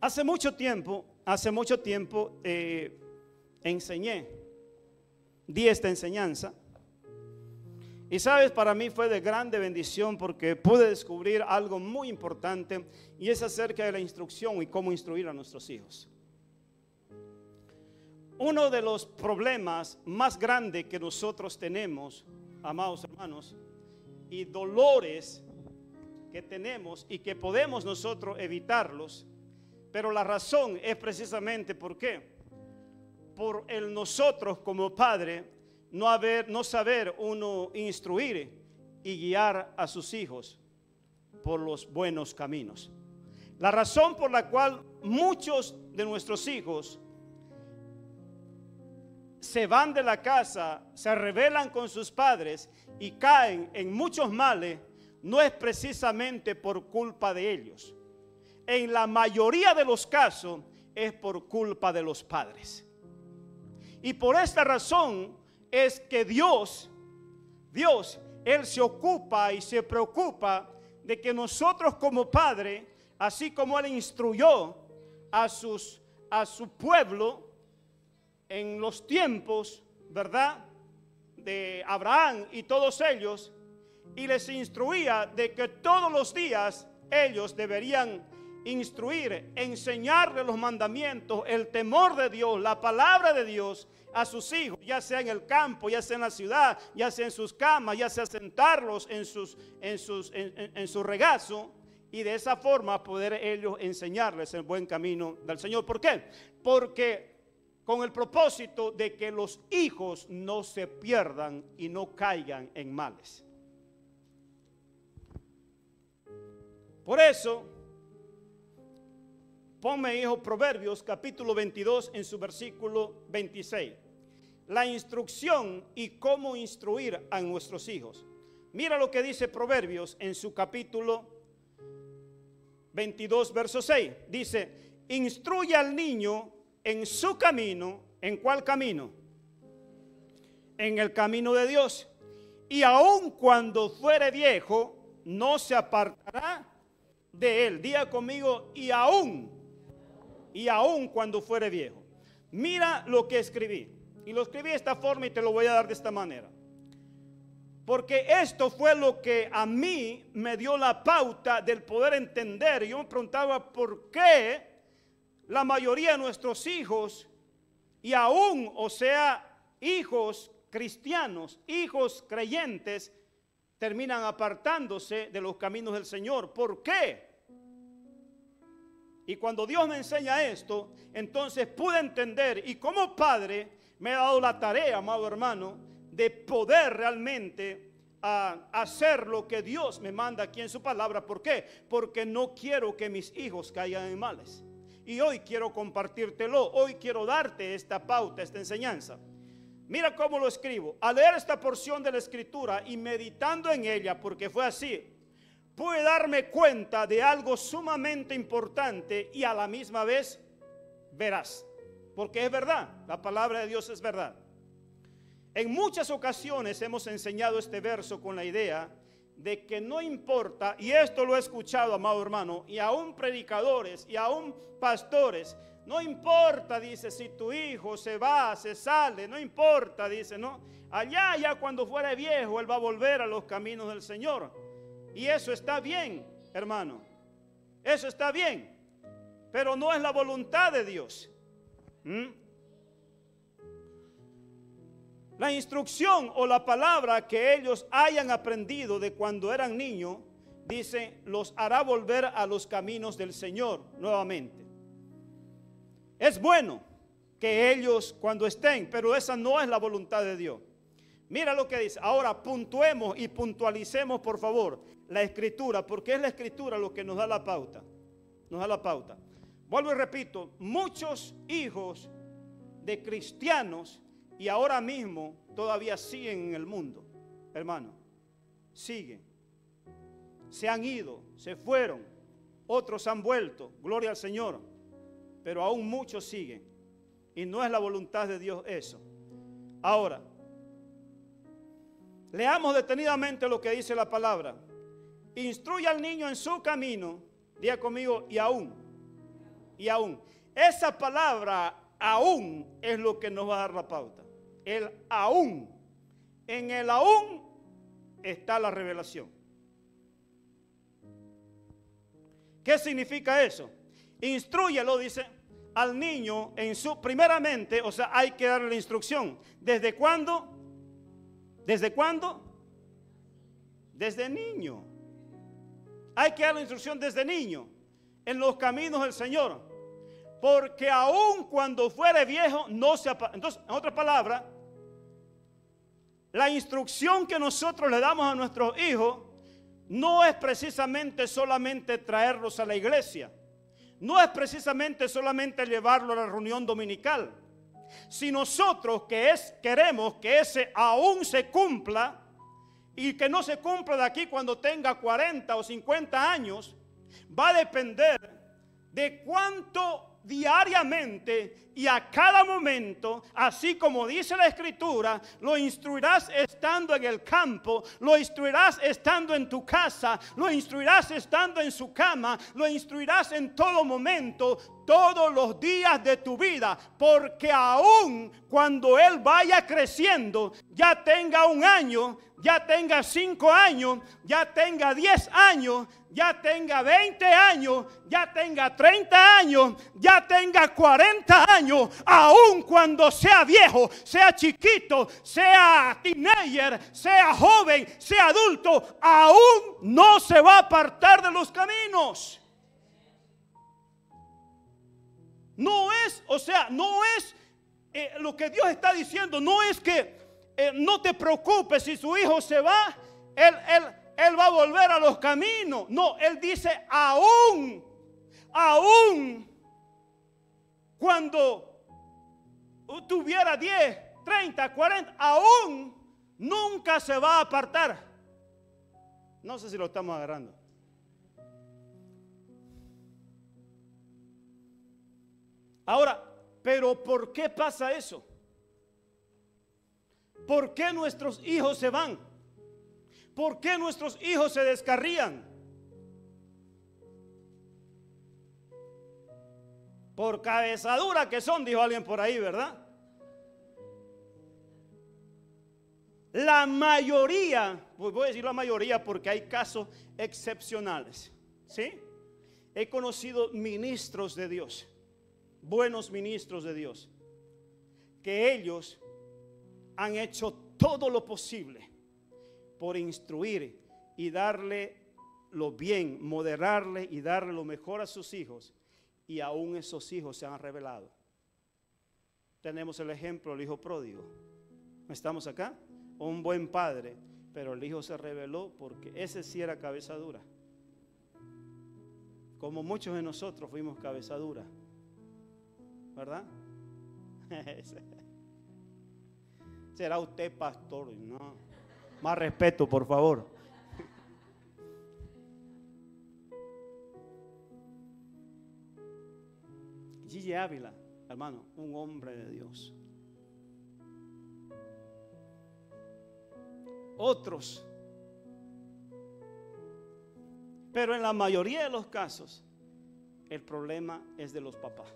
Hace mucho tiempo, di esta enseñanza. Y sabes, para mí fue de grande bendición porque pude descubrir algo muy importante, y es acerca de la instrucción y cómo instruir a nuestros hijos. Uno de los problemas más grandes que nosotros tenemos, amados hermanos, y dolores que tenemos y que podemos nosotros evitarlos, pero la razón es precisamente ¿por qué? Por el nosotros como padre no saber uno instruir y guiar a sus hijos por los buenos caminos. La razón por la cual muchos de nuestros hijos se van de la casa, se rebelan con sus padres y caen en muchos males, no es precisamente por culpa de ellos. En la mayoría de los casos es por culpa de los padres. Y por esta razón es que Dios, Él se ocupa y se preocupa de que nosotros como padre, así como Él instruyó a su pueblo en los tiempos, ¿verdad?, de Abraham y todos ellos, y les instruía de que todos los días ellos deberían instruir, enseñarle los mandamientos, el temor de Dios, la palabra de Dios a sus hijos, ya sea en el campo, ya sea en la ciudad, ya sea en sus camas, ya sea sentarlos en su regazo, y de esa forma poder ellos enseñarles el buen camino del Señor. ¿Por qué? Porque con el propósito de que los hijos no se pierdan y no caigan en males. Por eso, ponme, hijo, Proverbios capítulo 22 en su versículo 26. La instrucción y cómo instruir a nuestros hijos. Mira lo que dice Proverbios en su capítulo 22, verso 6. Dice: instruye al niño en su camino. ¿En cuál camino? En el camino de Dios. Y aun cuando fuere viejo, no se apartará de él. Diga conmigo: y aún cuando fuere viejo. Mira lo que escribí, y lo escribí de esta forma y te lo voy a dar de esta manera, porque esto fue lo que a mí me dio la pauta del poder entender. Yo me preguntaba por qué la mayoría de nuestros hijos, y aún, o sea, hijos cristianos, hijos creyentes, terminan apartándose de los caminos del Señor. ¿Por qué? Y cuando Dios me enseña esto, entonces pude entender, y como padre me ha dado la tarea, amado hermano, de poder realmente hacer lo que Dios me manda aquí en su palabra. ¿Por qué? Porque no quiero que mis hijos caigan en males. Y hoy quiero compartírtelo, hoy quiero darte esta pauta, esta enseñanza. Mira cómo lo escribo. Al leer esta porción de la escritura y meditando en ella, porque fue así, pude darme cuenta de algo sumamente importante y a la misma vez veraz. Porque es verdad, la palabra de Dios es verdad. En muchas ocasiones hemos enseñado este verso con la idea de que no importa, y esto lo he escuchado, amado hermano, y aún predicadores y aún pastores, no importa, dice, si tu hijo se va, se sale, no importa, dice, no, allá ya cuando fuera viejo él va a volver a los caminos del Señor. Y eso está bien, hermano, eso está bien, pero no es la voluntad de Dios. La instrucción o la palabra que ellos hayan aprendido de cuando eran niños, dice, los hará volver a los caminos del Señor nuevamente. Es bueno que ellos cuando estén, pero esa no es la voluntad de Dios. Mira lo que dice. Ahora puntuemos y puntualicemos, por favor, la escritura, porque es la escritura lo que nos da la pauta. Nos da la pauta. Vuelvo y repito, muchos hijos de cristianos y ahora mismo todavía siguen en el mundo, hermano, siguen, se han ido, se fueron, otros han vuelto, gloria al Señor, pero aún muchos siguen, y no es la voluntad de Dios eso. Ahora, leamos detenidamente lo que dice la palabra. Instruye al niño en su camino, diga conmigo, y aún y aún. Esa palabra aún es lo que nos va a dar la pauta. El aún. En el aún está la revelación. ¿Qué significa eso? Instrúyelo, dice, al niño en su, primeramente, o sea, hay que darle la instrucción. ¿Desde cuándo? ¿Desde cuándo? Desde niño. Hay que dar la instrucción desde niño en los caminos del Señor. Porque aun cuando fuere viejo, no se aparta. Entonces, en otras palabras, la instrucción que nosotros le damos a nuestros hijos no es precisamente solamente traerlos a la iglesia. No es precisamente solamente llevarlo a la reunión dominical. Si nosotros queremos que ese aún se cumpla y que no se cumpla de aquí cuando tenga 40 o 50 años, va a depender de cuánto diariamente y a cada momento, así como dice la Escritura, lo instruirás estando en el campo, lo instruirás estando en tu casa, lo instruirás estando en su cama, lo instruirás en todo momento, todos los días de tu vida, porque aún cuando él vaya creciendo, ya tenga 1 año, ya tenga 5 años, ya tenga 10 años, ya tenga 20 años, ya tenga 30 años, ya tenga 40 años, aun cuando sea viejo, sea chiquito, sea teenager, sea joven, sea adulto, aún no se va a apartar de los caminos. No es, o sea, no es lo que Dios está diciendo, no es que no te preocupes si su hijo se va, él va a volver a los caminos. No, él dice aún cuando tuviera 10, 30, 40, aún nunca se va a apartar. No sé si lo estamos agarrando. Ahora, pero ¿por qué pasa eso? ¿Por qué nuestros hijos se van? ¿Por qué nuestros hijos se descarrían? Por cabezadura que son, dijo alguien por ahí, ¿verdad? La mayoría, pues voy a decir la mayoría porque hay casos excepcionales, ¿sí? He conocido ministros de Dios, buenos ministros de Dios, que ellos han hecho todo lo posible por instruir y darle lo bien, moderarle y darle lo mejor a sus hijos, y aún esos hijos se han revelado. Tenemos el ejemplo del hijo pródigo. ¿Estamos acá? Un buen padre, pero el hijo se rebeló porque ese sí era cabeza dura. Como muchos de nosotros fuimos cabeza dura, ¿verdad? ¿Será usted pastor? No. Más respeto, por favor. Gigi Ávila, hermano, un hombre de Dios. Otros. Pero en la mayoría de los casos, el problema es de los papás.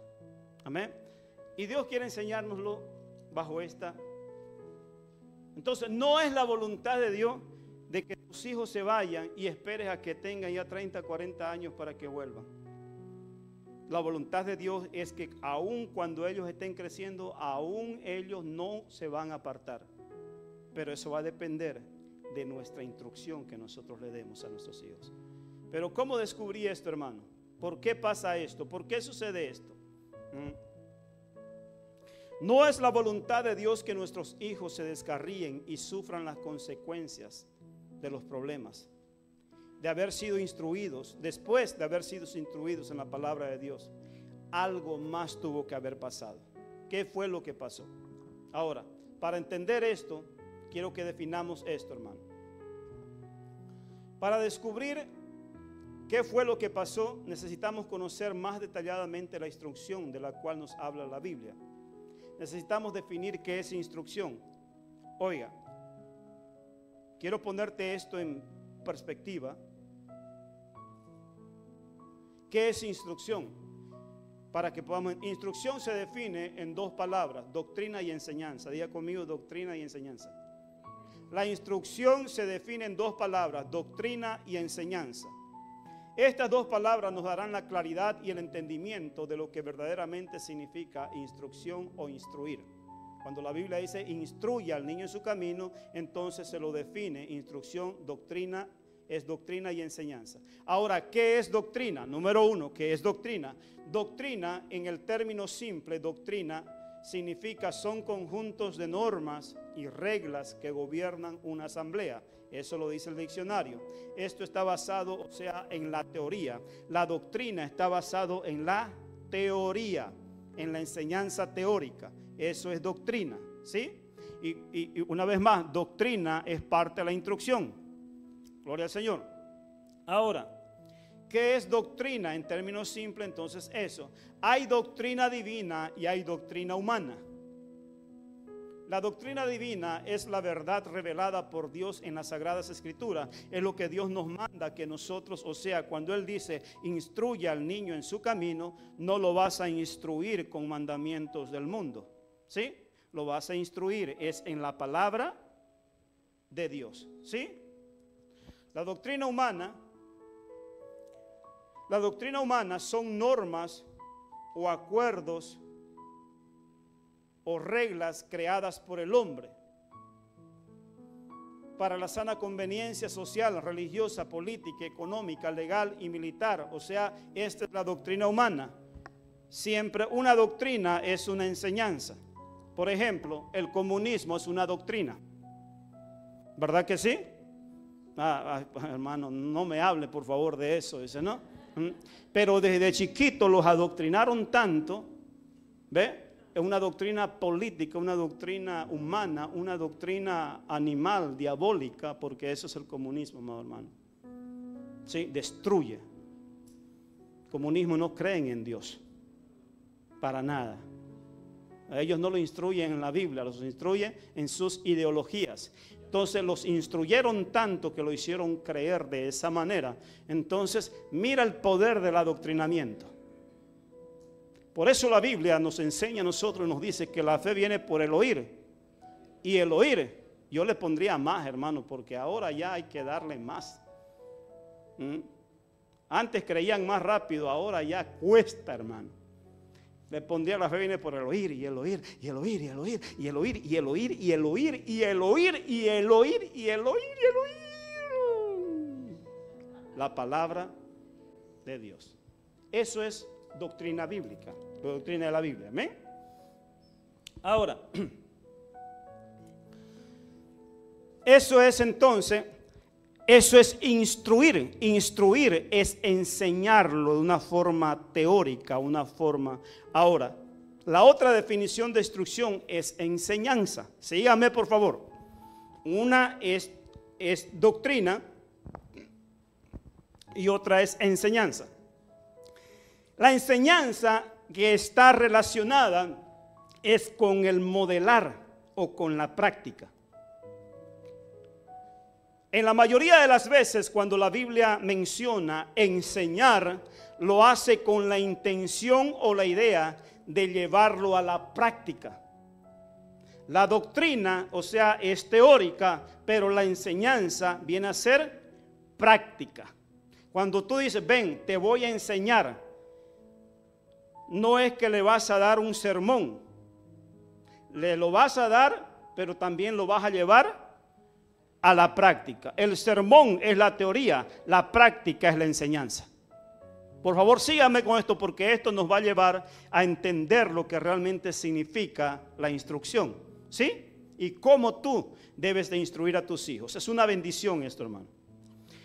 Amén. Y Dios quiere enseñárnoslo bajo esta. Entonces, no es la voluntad de Dios de que tus hijos se vayan y esperes a que tengan ya 30, 40 años para que vuelvan. La voluntad de Dios es que aun cuando ellos estén creciendo, aún ellos no se van a apartar. Pero eso va a depender de nuestra instrucción que nosotros le demos a nuestros hijos. Pero ¿cómo descubrí esto, hermano? ¿Por qué pasa esto? ¿Por qué sucede esto? No es la voluntad de Dios que nuestros hijos se descarríen y sufran las consecuencias de los problemas, de haber sido instruidos. Después de haber sido instruidos en la palabra de Dios, algo más tuvo que haber pasado. ¿Qué fue lo que pasó? Ahora, para entender esto, quiero que definamos esto, hermano. Para descubrir qué fue lo que pasó, necesitamos conocer más detalladamente la instrucción de la cual nos habla la Biblia. Necesitamos definir qué es instrucción. Oiga, quiero ponerte esto en perspectiva. ¿Qué es instrucción? para que podamos. Instrucción se define en dos palabras: doctrina y enseñanza. Diga conmigo: doctrina y enseñanza. La instrucción se define en dos palabras: doctrina y enseñanza. Estas dos palabras nos darán la claridad y el entendimiento de lo que verdaderamente significa instrucción o instruir. Cuando la Biblia dice instruye al niño en su camino, entonces se lo define: instrucción, doctrina, es doctrina y enseñanza. Ahora, ¿qué es doctrina? Número uno, ¿qué es doctrina? Doctrina, en el término simple, doctrina significa son conjuntos de normas y reglas que gobiernan una asamblea. Eso lo dice el diccionario. Esto está basado, o sea, en la teoría. La doctrina está basado en la teoría, en la enseñanza teórica. Eso es doctrina, ¿sí? Y una vez más, doctrina es parte de la instrucción. Gloria al Señor. Ahora, ¿qué es doctrina? En términos simples, entonces eso. Hay doctrina divina y hay doctrina humana. La doctrina divina es la verdad revelada por Dios en las Sagradas Escrituras. Es lo que Dios nos manda que nosotros, o sea, cuando Él dice instruye al niño en su camino, no lo vas a instruir con mandamientos del mundo, ¿sí? Lo vas a instruir es en la palabra de Dios, ¿sí? La doctrina humana son normas o acuerdos o reglas creadas por el hombre para la sana conveniencia social, religiosa, política, económica, legal y militar. O sea, esta es la doctrina humana. Siempre una doctrina es una enseñanza. Por ejemplo, el comunismo es una doctrina, ¿verdad que sí? Hermano, no me hable por favor de eso, dice, ¿no? Pero desde chiquito los adoctrinaron tanto, ¿ve? Es una doctrina política, una doctrina humana, una doctrina animal, diabólica, porque eso es el comunismo, amado hermano. Sí, destruye. El comunismo no creen en Dios, para nada. A ellos no lo instruyen en la Biblia, los instruyen en sus ideologías. Entonces los instruyeron tanto que lo hicieron creer de esa manera. Entonces mira el poder del adoctrinamiento. Por eso la Biblia nos enseña a nosotros, nos dice que la fe viene por el oír. Y el oír, yo le pondría más, hermano, porque ahora ya hay que darle más. Antes creían más rápido, ahora ya cuesta, hermano. Le pondría: la fe viene por el oír, y el oír, y el oír, y el oír, y el oír, y el oír, y el oír, y el oír, y el oír, y el oír, y el oír. La palabra de Dios. Eso es doctrina bíblica, la doctrina de la Biblia. ¿Amén? Ahora, eso es entonces, eso es instruir. Instruir es enseñarlo de una forma teórica, una forma. Ahora, la otra definición de instrucción es enseñanza. Sígame por favor. Una es doctrina y otra es enseñanza. La enseñanza que está relacionada es con el modelar o con la práctica. En la mayoría de las veces cuando la Biblia menciona enseñar, lo hace con la intención o la idea de llevarlo a la práctica. La doctrina, o sea, es teórica, pero la enseñanza viene a ser práctica. Cuando tú dices, ven, te voy a enseñar, no es que le vas a dar un sermón, le lo vas a dar, pero también lo vas a llevar a la práctica. El sermón es la teoría, la práctica es la enseñanza. Por favor, síganme con esto, porque esto nos va a llevar a entender lo que realmente significa la instrucción, ¿sí? Y cómo tú debes de instruir a tus hijos. Es una bendición esto, hermano.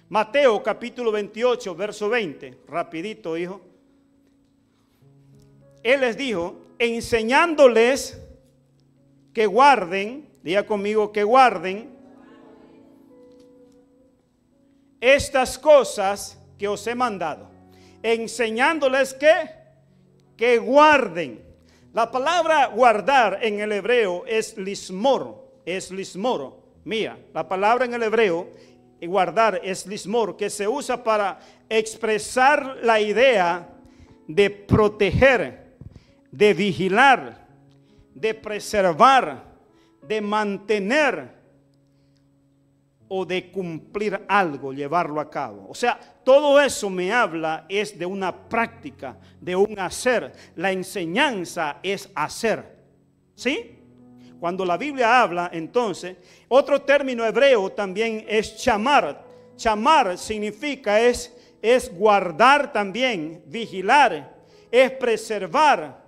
Mateo capítulo 28, verso 20. Rapidito, hijo. Él les dijo, enseñándoles que guarden, diga conmigo, que guarden estas cosas que os he mandado. Enseñándoles que guarden. La palabra guardar en el hebreo es lismor, Mira, la palabra en el hebreo guardar es lismor, que se usa para expresar la idea de proteger, de vigilar, de preservar, de mantener o de cumplir algo, llevarlo a cabo. O sea, todo eso me habla es de una práctica, de un hacer. La enseñanza es hacer. ¿Sí? Cuando la Biblia habla, entonces, otro término hebreo también es chamar. Chamar significa es guardar también, vigilar, es preservar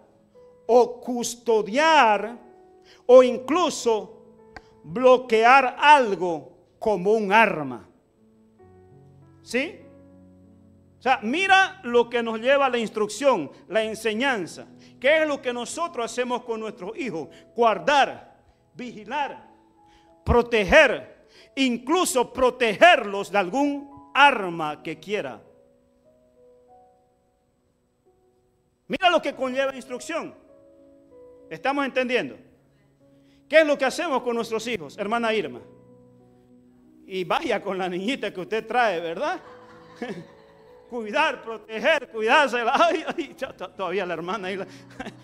o custodiar o incluso bloquear algo como un arma. ¿Sí? O sea, mira lo que nos lleva la instrucción, la enseñanza. ¿Qué es lo que nosotros hacemos con nuestros hijos? Guardar, vigilar, proteger, incluso protegerlos de algún arma que quiera. Mira lo que conlleva instrucción. ¿Estamos entendiendo? ¿Qué es lo que hacemos con nuestros hijos, hermana Irma? Y vaya con la niñita que usted trae, ¿verdad? Cuidar, proteger, cuidársela. Ay, todavía la hermana ahí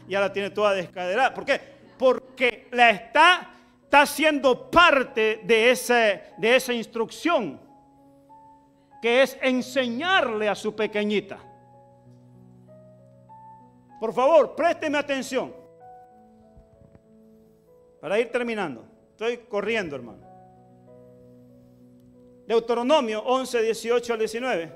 ya la tiene toda descaderada. ¿Por qué? Porque la está siendo parte de esa instrucción, que es enseñarle a su pequeñita. Por favor, présteme atención. Para ir terminando. Estoy corriendo, hermano. Deuteronomio 11, 18 al 19.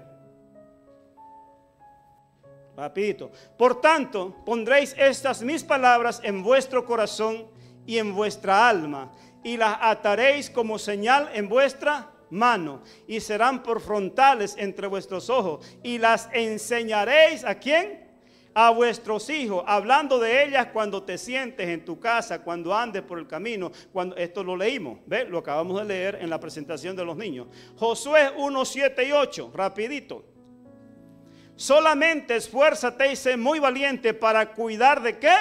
Rapidito. Por tanto, pondréis estas mis palabras en vuestro corazón y en vuestra alma, y las ataréis como señal en vuestra mano, y serán por frontales entre vuestros ojos, y las enseñaréis ¿a quién? A vuestros hijos, hablando de ellas cuando te sientes en tu casa, cuando andes por el camino. Esto lo leímos, ¿ve? Lo acabamos de leer en la presentación de los niños. Josué 1, 7 y 8, rapidito. Solamente esfuérzate y sé muy valiente para cuidar de ¿qué?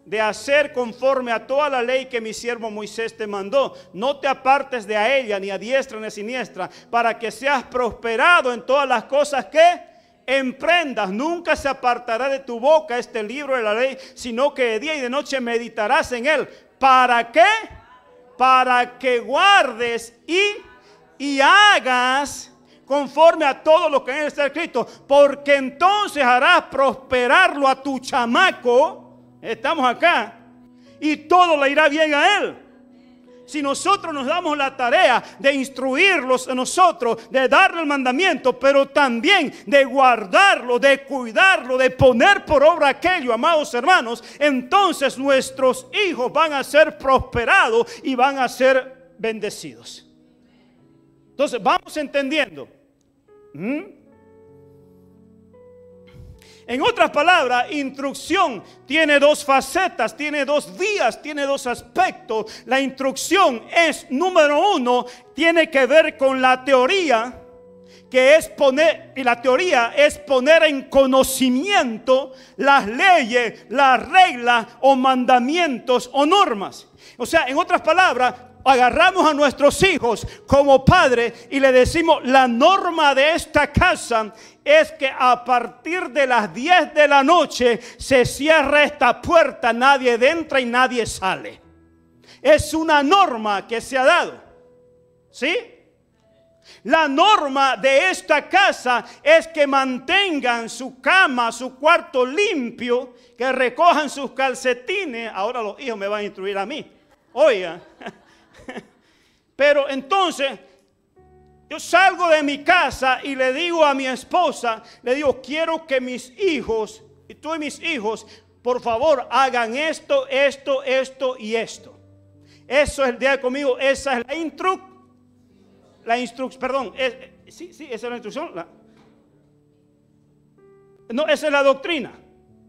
De hacer conforme a toda la ley que mi siervo Moisés te mandó. No te apartes de a ella, ni a diestra ni a siniestra, para que seas prosperado en todas las cosas que emprendas. Nunca se apartará de tu boca este libro de la ley, sino que de día y de noche meditarás en él. ¿Para qué? Para que guardes y hagas conforme a todo lo que en él está escrito, porque entonces harás prosperarlo a tu chamaco. Estamos acá. Y todo le irá bien a él. Si nosotros nos damos la tarea de instruirlos a nosotros, de darle el mandamiento, pero también de guardarlo, de cuidarlo, de poner por obra aquello, amados hermanos, entonces nuestros hijos van a ser prosperados y van a ser bendecidos. Entonces vamos entendiendo. En otras palabras, instrucción tiene dos facetas, tiene dos vías, tiene dos aspectos. La instrucción es, número uno, tiene que ver con la teoría, que es poner, y la teoría es poner en conocimiento las leyes, las reglas o mandamientos o normas. O sea, en otras palabras, agarramos a nuestros hijos como padres y le decimos: la norma de esta casa es que a partir de las 10 de la noche se cierra esta puerta, nadie entra y nadie sale. Es una norma que se ha dado, ¿sí? La norma de esta casa es que mantengan su cama, su cuarto limpio, que recojan sus calcetines. Ahora los hijos me van a instruir a mí. Oiga. Pero entonces yo salgo de mi casa y le digo a mi esposa, le digo: quiero que mis hijos, y tú y mis hijos, por favor, hagan esto, esto, esto y esto. Eso es el día conmigo. Esa es la instrucción, perdón, sí, esa es la instrucción. No, esa es la doctrina.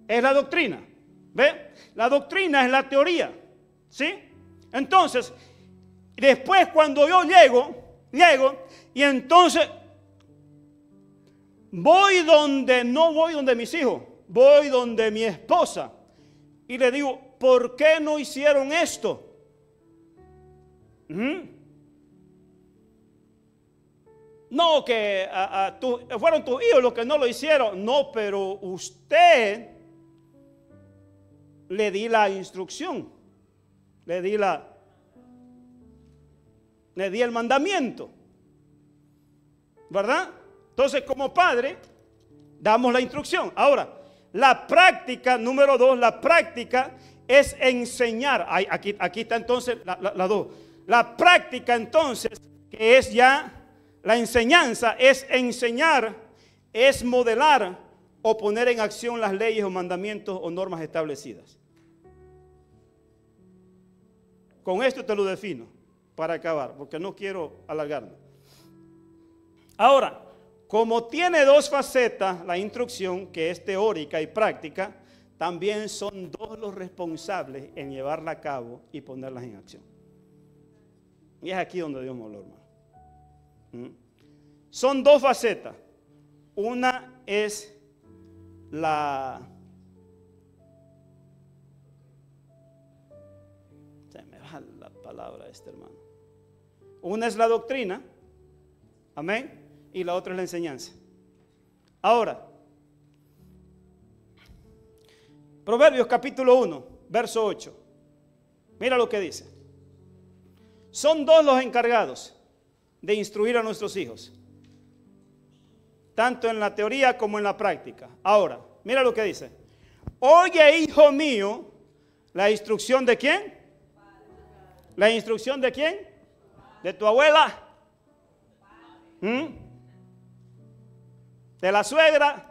Es la doctrina. ¿Ve? La doctrina es la teoría. ¿Sí? Entonces, después cuando yo llego y entonces no voy donde mis hijos, voy donde mi esposa y le digo: ¿por qué no hicieron esto? No, que fueron tus hijos los que no lo hicieron. No, pero usted le di la instrucción. Le di el mandamiento. ¿Verdad? Entonces, como padre, damos la instrucción. Ahora, la práctica, número 2, la práctica es enseñar. Aquí está entonces la 2. La práctica entonces, que es ya la enseñanza, es enseñar, es modelar o poner en acción las leyes o mandamientos o normas establecidas. Con esto te lo defino para acabar, porque no quiero alargarme. Ahora, como tiene dos facetas la instrucción, que es teórica y práctica, también son dos los responsables en llevarla a cabo y ponerlas en acción. Y es aquí donde Dios me habló, hermano. Son dos facetas. Una es se me va la palabra hermano. Una es la doctrina, amén, y la otra es la enseñanza. Ahora, Proverbios capítulo 1, verso 8. Mira lo que dice. Son dos los encargados de instruir a nuestros hijos, tanto en la teoría como en la práctica. Ahora, mira lo que dice. Oye, hijo mío, la instrucción de quién. ¿La instrucción de quién? ¿De tu abuela? ¿De la suegra?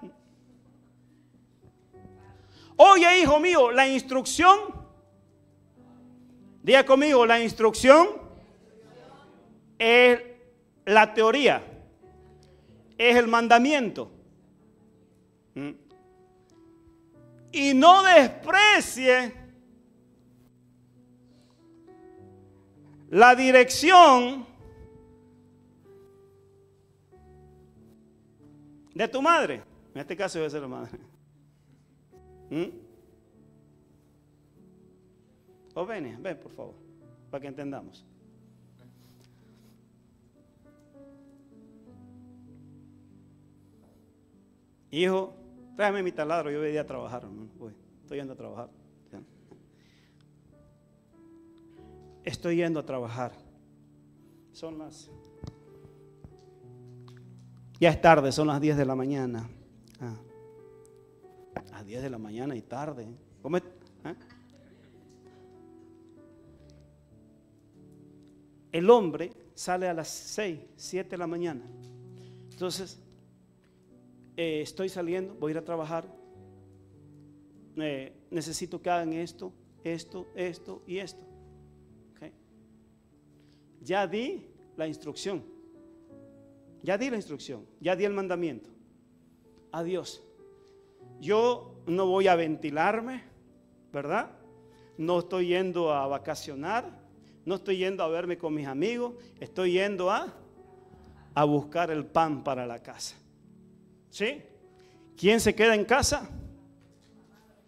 Oye, hijo mío, la instrucción. Diga conmigo, la instrucción es la teoría, es el mandamiento. Y no desprecie la dirección de tu madre. En este caso debe ser la madre. O ven por favor, para que entendamos. Hijo, tráeme mi taladro, yo voy a trabajar, hermano. Estoy yendo a trabajar. Estoy yendo a trabajar. Ya es tarde, son las 10 de la mañana. A 10 de la mañana y tarde. ¿Cómo es? El hombre sale a las 6, 7 de la mañana. Entonces, estoy saliendo, voy a ir a trabajar. Necesito que hagan esto y esto. ¿Okay? Ya di la instrucción. Ya di el mandamiento. Adiós. Yo no voy a ventilarme, ¿verdad? No estoy yendo a vacacionar. No estoy yendo a verme con mis amigos. Estoy yendo a buscar el pan para la casa. ¿Sí? ¿Quién se queda en casa?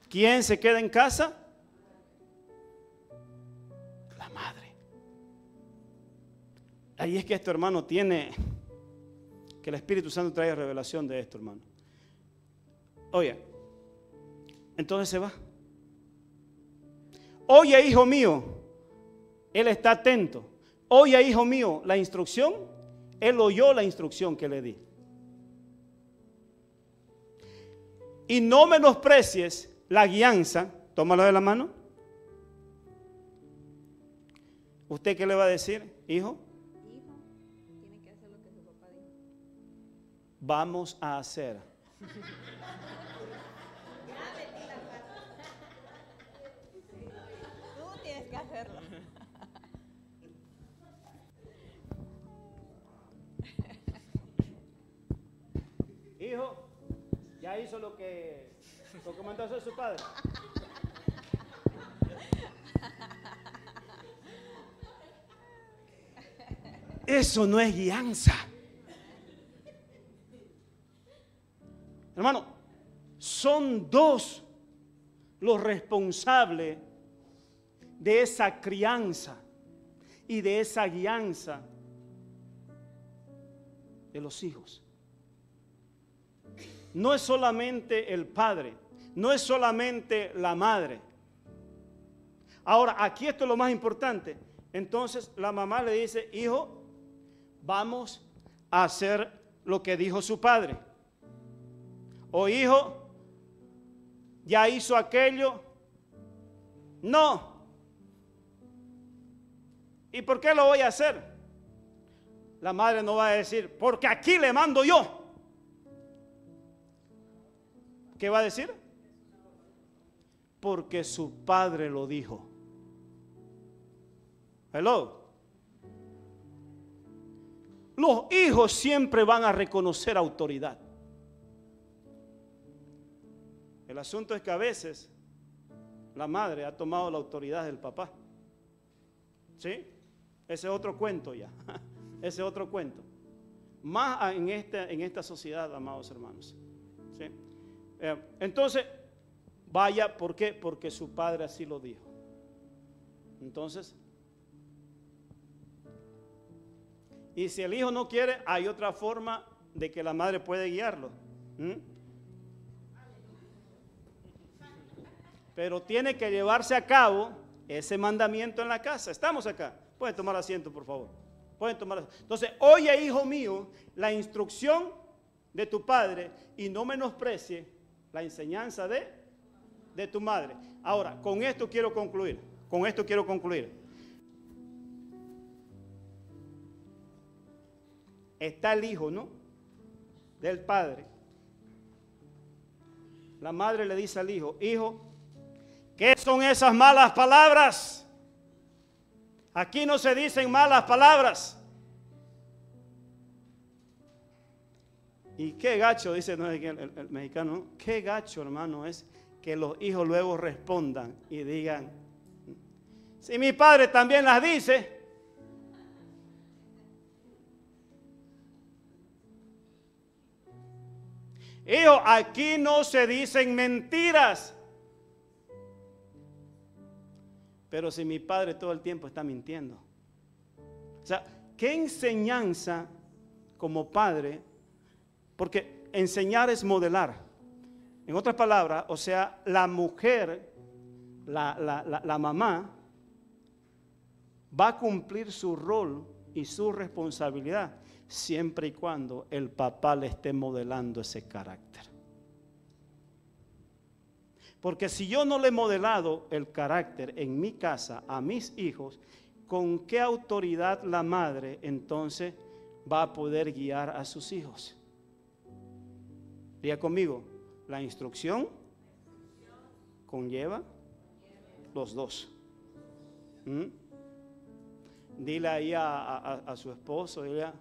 ¿Quién se queda en casa? La madre. Ahí es que esto, hermano, tiene que el Espíritu Santo traiga revelación de esto, hermano. Oye, entonces se va. Oye, hijo mío, él está atento. Oye, hijo mío, la instrucción, él oyó la instrucción que le di. Y no menosprecies la guianza. Tómalo de la mano. ¿Usted qué le va a decir, hijo? Hijo, tiene que hacer lo que su papá dijo. Vamos a hacer. Tú tienes que hacerlo. Hijo, ya hizo lo que mandó a hacer su padre. Eso no es guianza. Hermano, son dos los responsables de esa crianza y de esa guianza de los hijos. No es solamente el padre, no es solamente la madre. Ahora, aquí esto es lo más importante. Entonces la mamá le dice, hijo, vamos a hacer lo que dijo su padre. O hijo, ya hizo aquello. No. ¿Y por qué lo voy a hacer? La madre no va a decir, porque aquí le mando yo. ¿Qué va a decir? Porque su padre lo dijo. Hello. Los hijos siempre van a reconocer autoridad. El asunto es que a veces la madre ha tomado la autoridad del papá. ¿Sí? Ese es otro cuento ya. Ese es otro cuento. Más en esta sociedad, amados hermanos. ¿Sí? Entonces, vaya, ¿por qué? Porque su padre así lo dijo. Entonces, y si el hijo no quiere, hay otra forma de que la madre puede guiarlo. Pero tiene que llevarse a cabo ese mandamiento en la casa. Estamos acá. Pueden tomar asiento, por favor. Pueden tomar asiento. Entonces, oye, hijo mío, la instrucción de tu padre y no menosprecie la enseñanza de tu madre. Ahora, con esto quiero concluir. Con esto quiero concluir. Está el hijo, ¿no? Del padre. La madre le dice al hijo, hijo, ¿qué son esas malas palabras? Aquí no se dicen malas palabras. Y qué gacho, dice el mexicano, qué gacho, hermano, es que los hijos luego respondan y digan, si mi padre también las dice. Hijo, aquí no se dicen mentiras. Pero si mi padre todo el tiempo está mintiendo. O sea, ¿qué enseñanza como padre? Porque enseñar es modelar. En otras palabras, o sea, la mujer, la mamá, va a cumplir su rol y su responsabilidad siempre y cuando el papá le esté modelando ese carácter. Porque si yo no le he modelado el carácter en mi casa a mis hijos, ¿con qué autoridad la madre entonces va a poder guiar a sus hijos? Diga conmigo, la instrucción conlleva los dos. Dile ahí a su esposo, dile,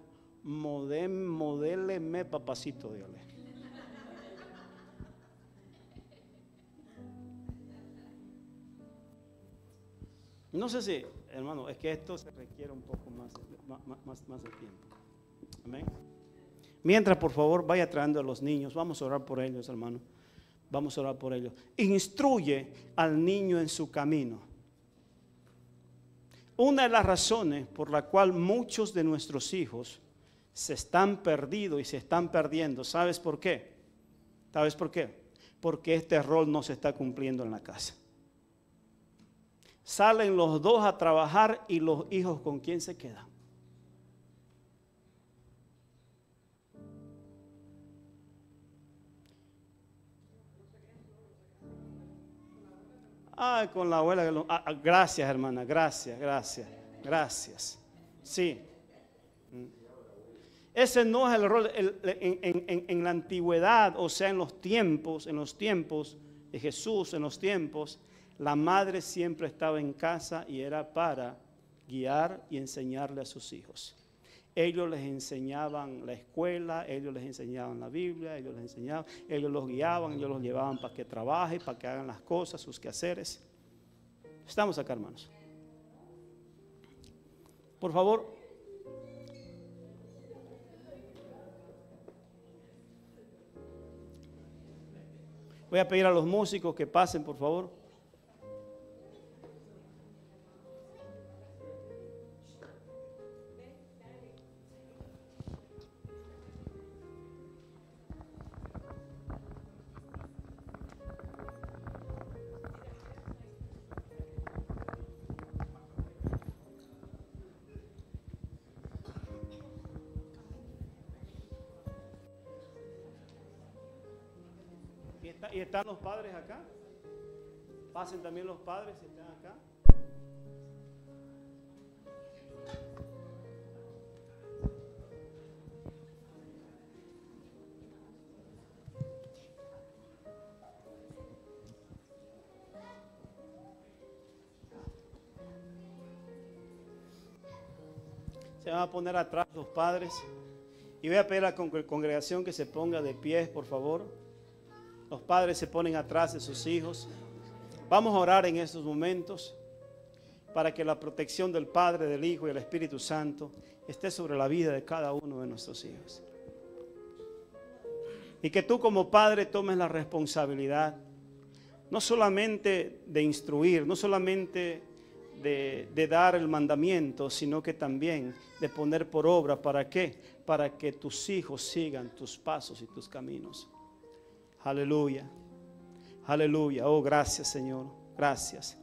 modéleme papacito, dígale. No sé si, hermano, es que esto se requiere un poco más de tiempo. Amén. Mientras, por favor, vaya trayendo a los niños. Vamos a orar por ellos, hermano. Vamos a orar por ellos. Instruye al niño en su camino. Una de las razones por la cual muchos de nuestros hijos se están perdidos y se están perdiendo, ¿sabes por qué? ¿Sabes por qué? Porque este rol no se está cumpliendo en la casa. Salen los dos a trabajar y los hijos, ¿con quién se quedan? Ay, con la abuela. Gracias, hermana, gracias. Sí. Ese no es el rol en la antigüedad, o sea, en los tiempos de Jesús, en los tiempos, la madre siempre estaba en casa y era para guiar y enseñarle a sus hijos. Ellos les enseñaban la escuela, ellos les enseñaban la Biblia, ellos los guiaban, ellos los llevaban para que trabajen, para que hagan las cosas, sus quehaceres. Estamos acá, hermanos. Por favor. Voy a pedir a los músicos que pasen, por favor. ¿Y están los padres acá? Pasen también los padres si están acá. Se van a poner atrás los padres. Y voy a pedir a la congregación que se ponga de pie, por favor. Los padres se ponen atrás de sus hijos. Vamos a orar en estos momentos para que la protección del Padre, del Hijo y del Espíritu Santo esté sobre la vida de cada uno de nuestros hijos. Y que tú como padre tomes la responsabilidad, no solamente de instruir, no solamente de dar el mandamiento, sino que también de poner por obra. ¿Para qué? Para que tus hijos sigan tus pasos y tus caminos. Aleluya. Aleluya. Oh, gracias, Señor. Gracias.